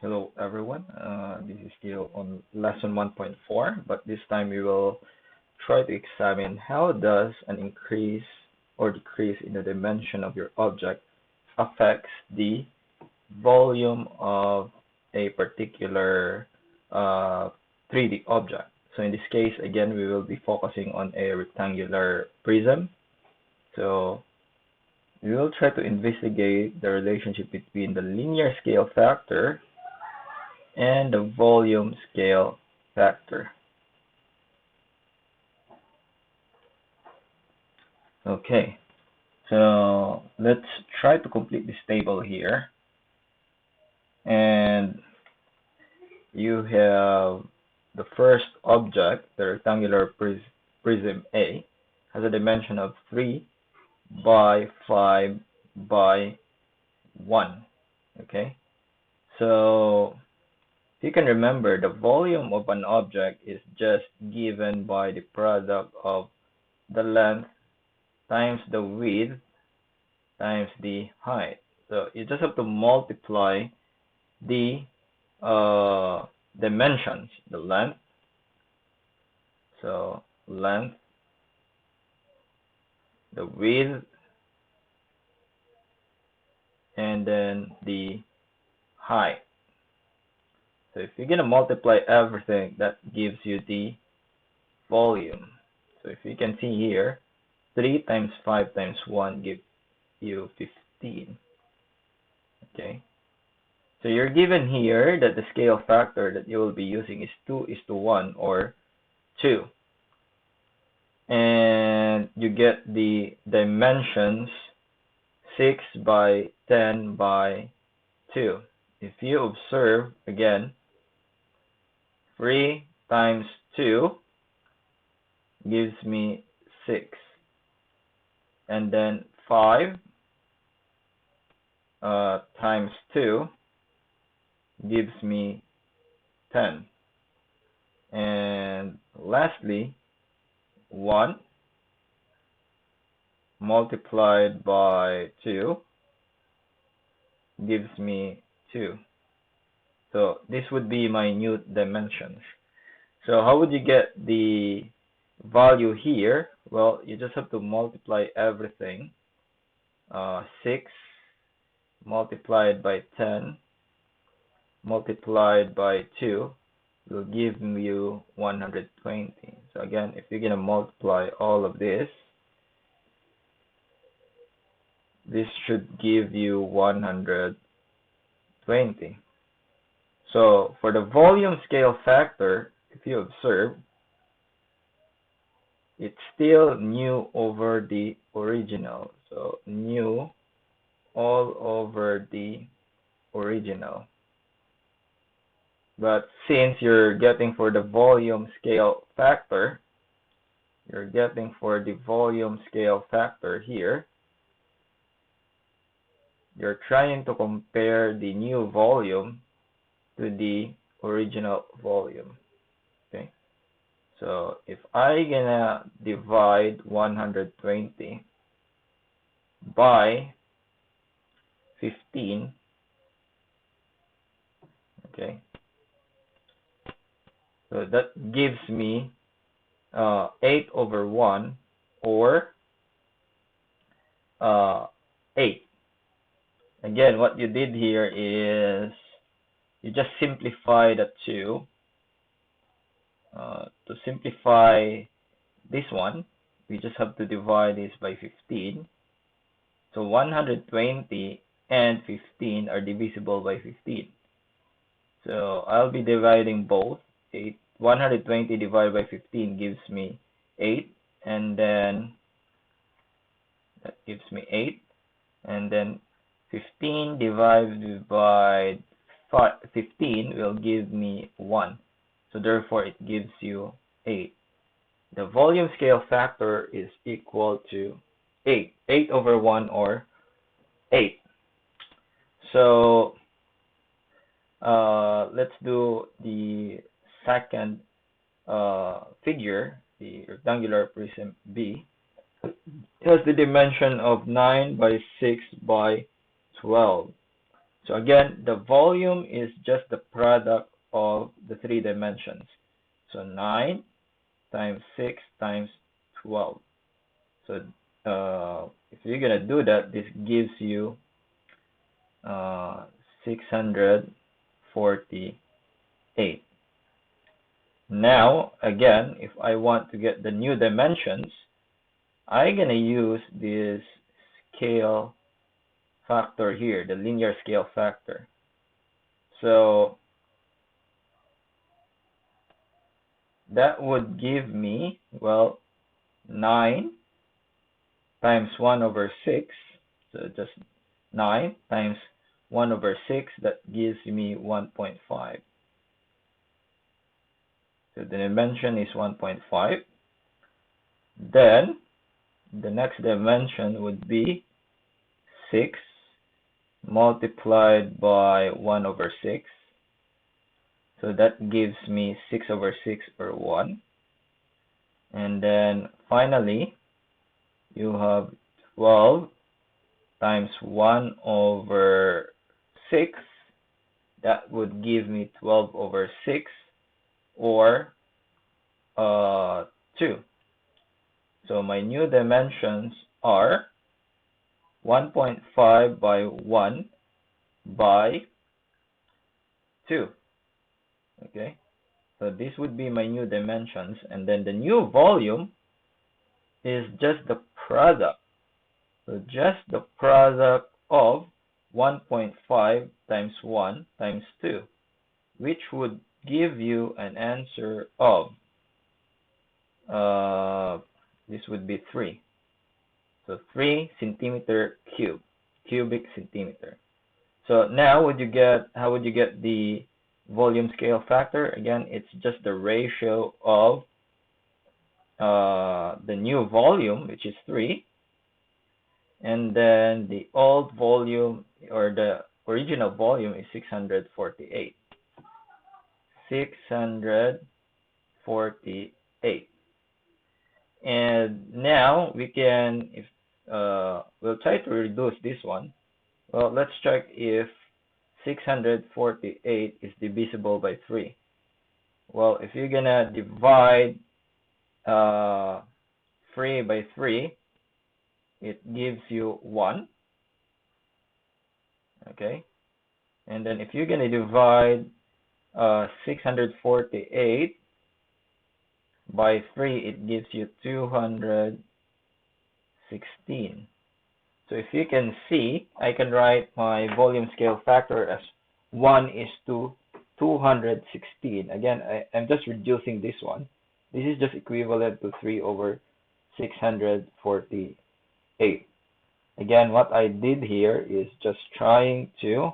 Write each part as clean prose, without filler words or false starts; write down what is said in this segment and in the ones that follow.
Hello everyone, this is still on lesson 1.4, but this time we will try to examine how does an increase or decrease in the dimension of your object affects the volume of a particular 3D object. So in this case, again, we will be focusing on a rectangular prism. So we will try to investigate the relationship between the linear scale factor and the volume scale factor. Okay, so let's try to complete this table here. And you have the first object, the rectangular prism A, has a dimension of 3 by 5 by 1. Okay, so you can remember the volume of an object is just given by the product of the length times the width times the height. So you just have to multiply the dimensions, the length. So length, the width, and then the height. So if you're going to multiply everything, that gives you the volume. So if you can see here, 3 times 5 times 1 gives you 15. Okay. So you're given here that the scale factor that you will be using is 2:1 or 2. And you get the dimensions 6 by 10 by 2. If you observe, again, 3 times 2 gives me 6. And then 5 times 2 gives me 10. And lastly, 1 multiplied by 2 gives me 2. So this would be my new dimensions. So how would you get the value here? Well, you just have to multiply everything. 6 multiplied by 10 multiplied by 2 will give you 120. So again, if you're going to multiply all of this should give you 120. So for the volume scale factor, if you observe, it's still new over the original. So new all over the original. But since you're getting for the volume scale factor, here, you're trying to compare the new volume to the original volume. Okay, so if I gonna divide 120 by 15, okay, so that gives me 8/1 or 8. Again, what you did here is you just simplify the 2. To simplify this one, we just have to divide this by 15. So 120 and 15 are divisible by 15. So I'll be dividing both. 120 divided by 15 gives me 8, and then that gives me 8, and then 15 divided by 15 will give me 1. So therefore it gives you 8. The volume scale factor is equal to 8. 8/1 or 8. So let's do the second figure, the rectangular prism B. It has the dimension of 9 by 6 by 12. So again, the volume is just the product of the three dimensions. So 9 times 6 times 12. So if you're going to do that, this gives you 648. Now, again, if I want to get the new dimensions, I'm going to use this scale factor here, the linear scale factor. So that would give me, well, 9 times 1 over 6. So just 9 times 1 over 6, that gives me 1.5. So the dimension is 1.5. Then the next dimension would be 6 multiplied by 1 over 6. So that gives me 6 over 6 or 1. And then finally, you have 12 times 1 over 6. That would give me 12 over 6 or 2. So my new dimensions are 1.5 by 1 by 2. Okay, so this would be my new dimensions, and then the new volume is just the product. So just the product of 1.5 times 1 times 2, which would give you an answer of, this would be 3. So 3 centimeter cube, cubic centimeter. So now how would you get the volume scale factor? Again, it's just the ratio of the new volume, which is 3, and then the old volume, or the original volume, is 648. 648. And now we can, if we'll try to reduce this one. Well, let's check if 648 is divisible by 3. Well, if you're gonna divide 3 by 3, it gives you 1. Okay, and then if you're gonna divide 648 by 3, it gives you 216. So if you can see, I can write my volume scale factor as 1 is to 216. Again, I'm just reducing this one. This is just equivalent to 3 over 648. Again, what I did here is just trying to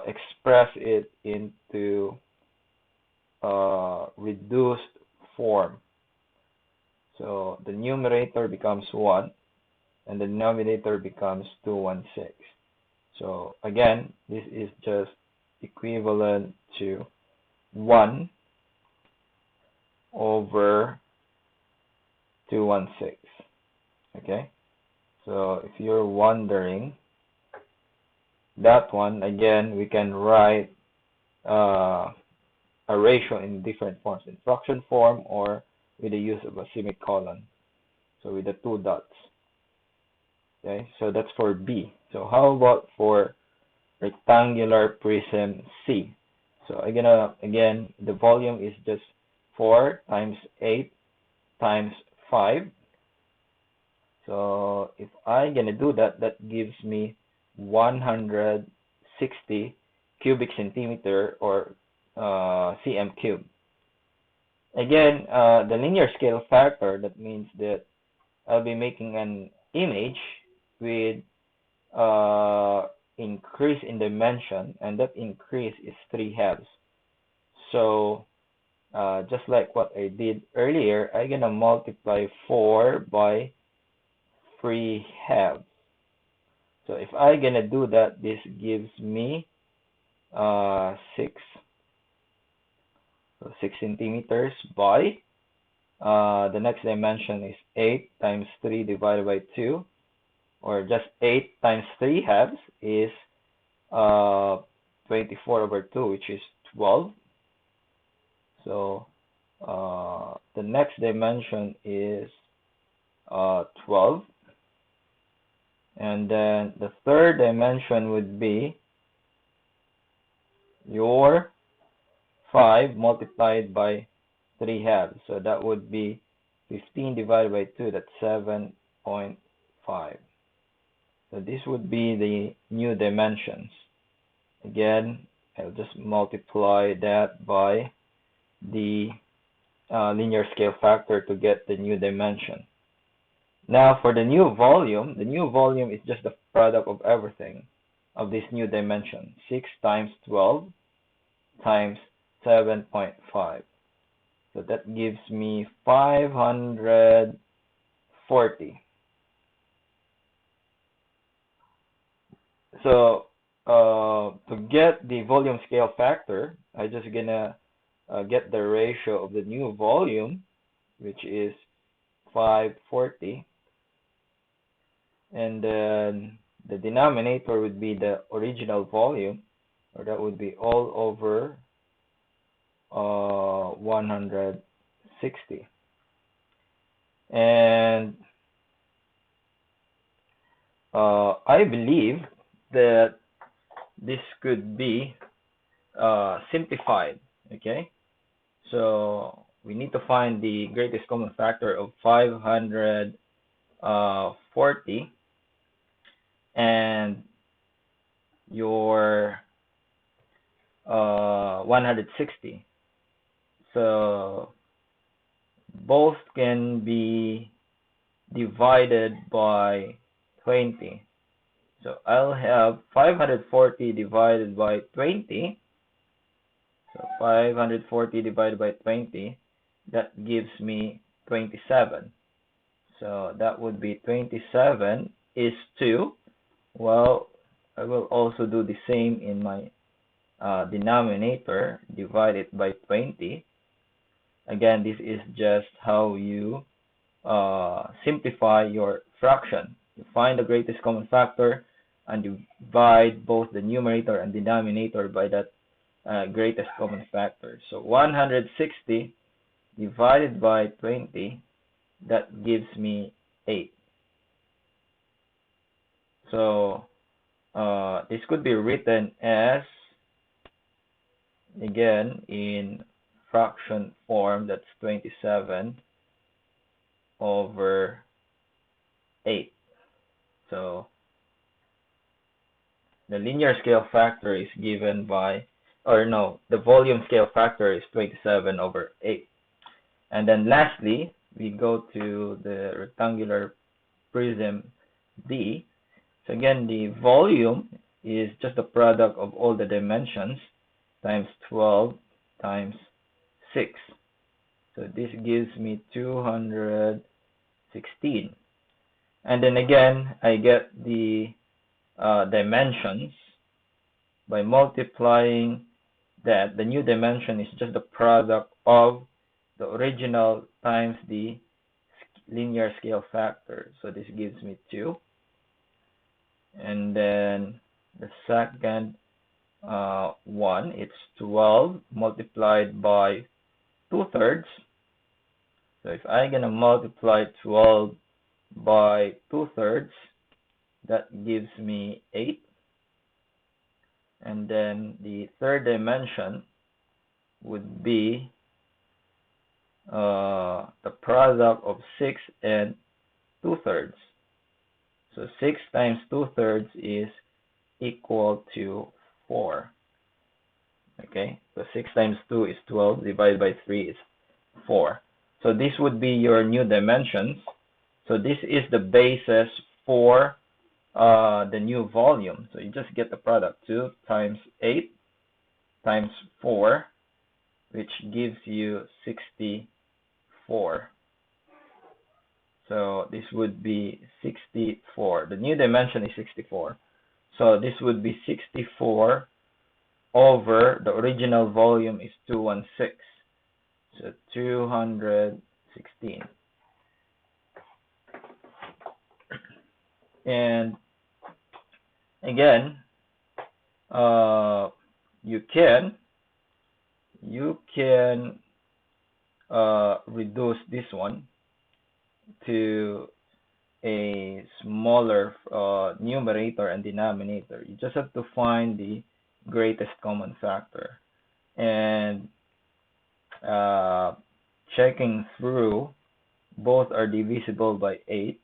express it into reduced form. So the numerator becomes 1 and the denominator becomes 216. So again, this is just equivalent to 1 over 216. Okay, so if you're wondering that one, again, we can write a ratio in different forms, in fraction form or with the use of a semicolon, so with the 2 dots. Okay, so that's for B. So how about for rectangular prism C? So again, the volume is just 4 times 8 times 5. So if I'm gonna do that, that gives me 160 cubic centimeter, or cm cube. Again, the linear scale factor, that means that I'll be making an image with increase in dimension, and that increase is 3/2. So just like what I did earlier, I'm gonna multiply 4 by 3/2. So if I'm gonna do that, this gives me 6. So 6 centimeters by the next dimension is 8 times 3 divided by 2, or just 8 times 3/2 is 24 over 2, which is 12. So the next dimension is 12. And then the third dimension would be your 5 multiplied by 3 halves. So that would be 15 divided by 2, that's 7.5. So this would be the new dimensions. Again, I'll just multiply that by the linear scale factor to get the new dimension. Now for the new volume is just the product of everything of this new dimension. 6 times 12 times 7.5. So that gives me 540. So to get the volume scale factor, I just gonna get the ratio of the new volume, which is 540, and then the denominator would be the original volume, or that would be all over 160. And I believe that this could be simplified. Okay, so we need to find the greatest common factor of 540 and your 160. So both can be divided by 20. So I'll have 540 divided by 20. So 540 divided by 20, that gives me 27. So that would be 27 is 2. Well, I will also do the same in my denominator, divide it by 20. Again, this is just how you simplify your fraction. You find the greatest common factor and divide both the numerator and denominator by that greatest common factor. So 160 divided by 20, that gives me 8. So this could be written as, again, in fraction form, that's 27 over 8. So the linear scale factor is given by, or no, the volume scale factor is 27 over 8. And then lastly, we go to the rectangular prism D. So again, the volume is just the product of all the dimensions times 12 times 6. So this gives me 216. And then again, I get the dimensions by multiplying that. The new dimension is just the product of the original times the linear scale factor. So this gives me 2. And then the second one, it's 12 multiplied by 2/3. So if I'm gonna multiply 12 by 2/3, that gives me 8. And then the third dimension would be the product of 6 and 2/3. So 6 times 2/3 is equal to 4. Okay, so 6 times 2 is 12, divided by 3 is 4. So this would be your new dimensions. So this is the basis for the new volume. So you just get the product, 2 times 8 times 4, which gives you 64. So this would be 64. The new dimension is 64. So this would be 64 over the original volume is 216. So 216. And again, uh, you can reduce this one to a smaller numerator and denominator. You just have to find the greatest common factor. And uh, checking through, both are divisible by 8.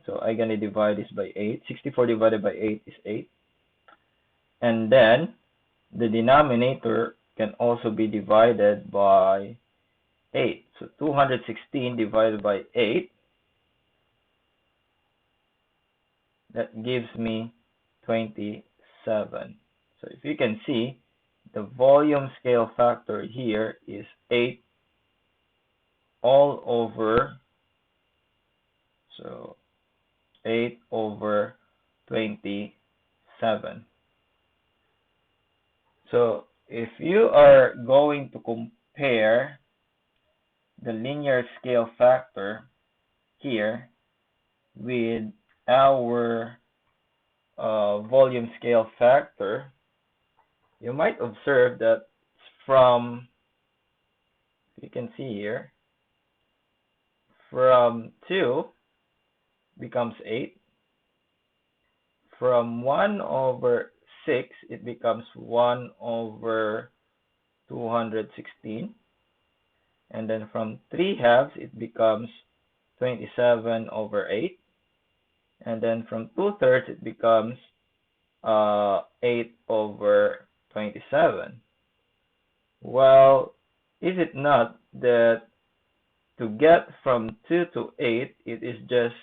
So I'm going to divide this by 8. 64 divided by 8 is 8. And then the denominator can also be divided by 8. So 216 divided by 8, that gives me 27. So if you can see, the volume scale factor here is 8 all over, so 8 over 27. So if you are going to compare the linear scale factor here with our volume scale factor, you might observe that from, you can see here, from 2 becomes 8. From 1 over 6, it becomes 1 over 216. And then from 3 halves, it becomes 27 over 8. And then from 2/3, it becomes 8 over 27. Well, is it not that to get from 2 to 8, it is just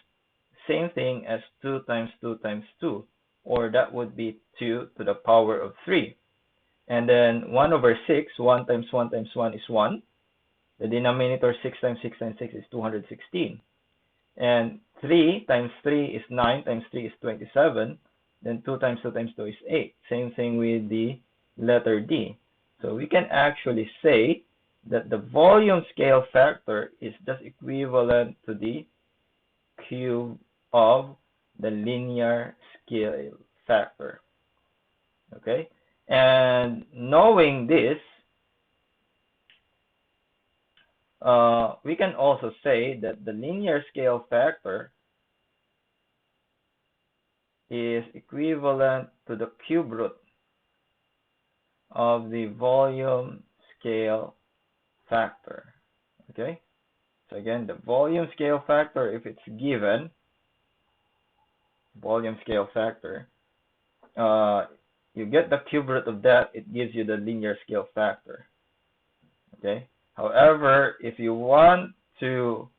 same thing as 2 times 2 times 2, or that would be 2 to the power of 3. And then 1 over 6, 1 times 1 times 1 is 1. The denominator 6 times 6 times 6 is 216. And 3 times 3 is 9 times 3 is 27. Then 2 times 2 times 2 is 8. Same thing with the letter D. So we can actually say that the volume scale factor is just equivalent to the cube of the linear scale factor. Okay? And knowing this, we can also say that the linear scale factor is equivalent to the cube root of the volume scale factor. Okay? So again, the volume scale factor, if it's given, volume scale factor, you get the cube root of that, it gives you the linear scale factor. Okay? However, if you want to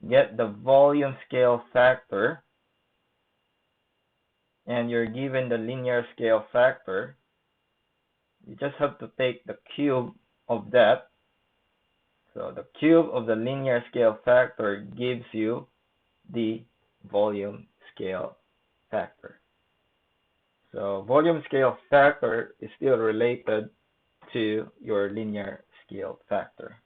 get the volume scale factor and you're given the linear scale factor, you just have to take the cube of that. So the cube of the linear scale factor gives you the volume scale factor. So volume scale factor is still related to your linear scale factor.